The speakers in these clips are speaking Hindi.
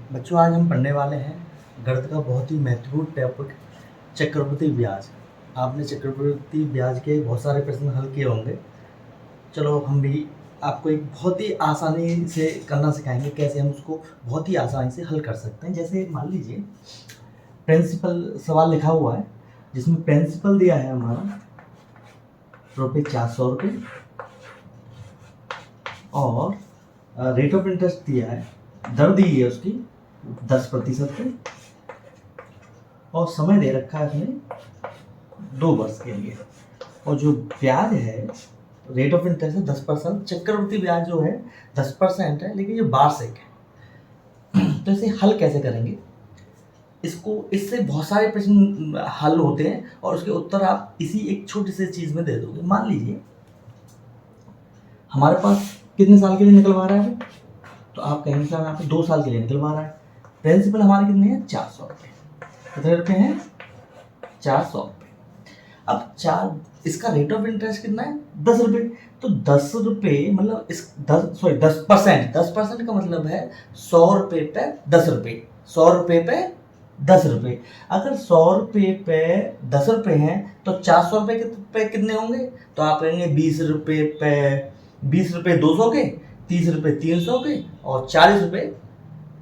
बच्चों, आज हम पढ़ने वाले हैं गणित का बहुत ही महत्वपूर्ण टॉपिक चक्रवृद्धि ब्याज। आपने चक्रवृद्धि ब्याज के बहुत सारे प्रश्न हल किए होंगे। चलो हम भी आपको एक बहुत ही आसानी से करना सिखाएंगे, कैसे हम उसको बहुत ही आसानी से हल कर सकते हैं। जैसे मान लीजिए प्रिंसिपल सवाल लिखा हुआ है, जिसमें प्रिंसिपल दिया है हमारा रुपये 400 और रेट ऑफ इंटरेस्ट दिया है, दर दी है उसकी 10% पे, और समय दे रखा है उसने 2 वर्ष के लिए। और जो ब्याज है, रेट ऑफ इंटरेस्ट है 10%। चक्रवृद्धि ब्याज जो है 10% है, लेकिन ये वार्षिक है। तो इसे हल कैसे करेंगे? इससे बहुत सारे प्रश्न हल होते हैं और उसके उत्तर आप इसी एक छोटी सी चीज में दे दोगे। मान लीजिए हमारे पास कितने साल के लिए निकलवा रहा है, तो आप कहेंगे सर यहाँ पे 2 साल के लिए निकलवा रहा है। प्रिंसिपल हमारे कितने हैं? 400 रुपये। कितने रुपये हैं? 400 रुपये। अब इसका रेट ऑफ इंटरेस्ट कितना है? 10 रुपये। तो 10 रुपये मतलब 10% का मतलब है 100 रुपये पे 10 रुपये। 100 रुपये पे 10 रुपये। अगर 100 रुपये पे 10 रुपये हैं तो 400 रुपये पे कितने होंगे? तो आप कहेंगे 20 रुपये पे 20 रुपये 200 के, 30 रुपये 300 के, और 40 रुपये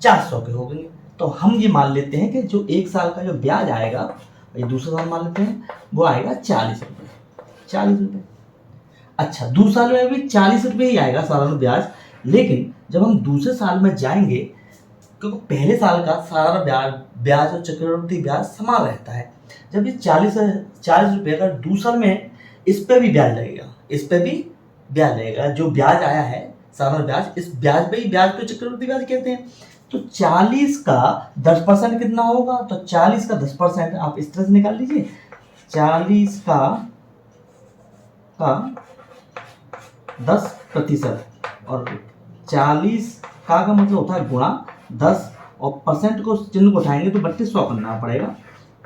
400 के हो गए। तो हम ये मान लेते हैं कि जो 1 साल का जो ब्याज आएगा, ये दूसरा साल मान लेते हैं, वो आएगा 40 रुपये। 40 रुपये। अच्छा, दूसरे साल में भी 40 रुपये ही आएगा साधारण ब्याज। लेकिन जब हम दूसरे साल में जाएंगे, क्योंकि पहले साल का साधारण ब्याज और चक्रवृद्धि ब्याज समान रहता है। जब ये 40 रुपये, अगर दूसरे साल में इस पे भी ब्याज लगेगा, इस पे भी ब्याज लगेगा। जो ब्याज आया है साधारण ब्याज, इस ब्याज पे ही ब्याज को चक्रवृद्धि ब्याज कहते हैं। तो 40 का 10% कितना होगा? तो 40 का 10% आप इस तरह से निकाल लीजिए। 40 का 10%, और 40 का मतलब होता है गुणा 10, और परसेंट को चिन्ह को उठाएंगे तो 3200 करना पड़ेगा।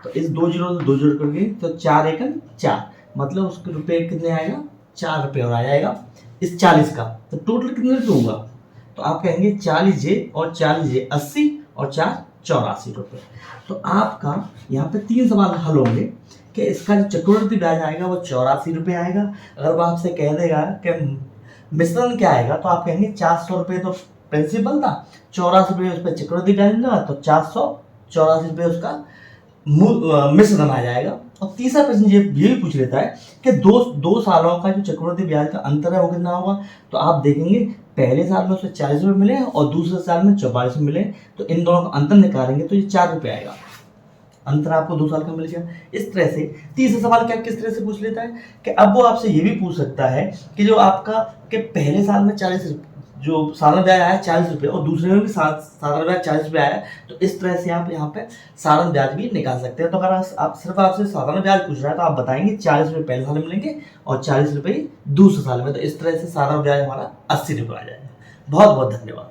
तो इस 2 जीरो से 2 जीरो करके तो 4 एकम 4, मतलब उसके रुपये कितने आएगा? 4 रुपये और आ जाएगा इस 40 का। तो टोटल कितने रुपये होगा? तो आप कहेंगे 40J और 40J 80 और 4 84 रुपये। तो आपका यहाँ पे 3 सवाल हल होंगे कि इसका जो चक्रवृद्धि ब्याज आएगा वो 84 रुपये आएगा। अगर वो आपसे कह देगा कि मिश्रण क्या आएगा, तो आप कहेंगे 400 रुपये तो प्रिंसिपल था, 84 रुपये उस पर चक्रवृद्धि ब्याज मिला, तो 484 रुपये उसका मिश्रण आ जाएगा। और तीसरा प्रश्न ये भी पूछ लेता है कि दो सालों का जो चक्रवृद्धि ब्याज का अंतर है वो कितना होगा। तो आप देखेंगे पहले साल में उससे 40 रुपये मिले और दूसरे साल में 44 मिले, तो इन दोनों का अंतर निकालेंगे तो ये 4 रुपये आएगा। अंतर आपको 2 साल का मिल गया। इस तरह से तीसरा सवाल क्या किस तरह से पूछ लेता है कि अब वो आपसे ये भी पूछ सकता है कि जो आपका कि पहले साल में 40 जो साधारण ब्याज आया 40 रुपये और दूसरे में भी साधारण ब्याज 40 रुपये आया, तो इस तरह से आप यहाँ पे साधारण ब्याज भी निकाल सकते हैं। तो अगर आप सिर्फ आपसे साधारण ब्याज पूछ रहा है तो आप बताएंगे 40 रुपये पहले साल में मिलेंगे और 40 रुपये दूसरे साल में। तो इस तरह से साधारण ब्याज हमारा 80 रुपये आ जाएगा। बहुत बहुत धन्यवाद।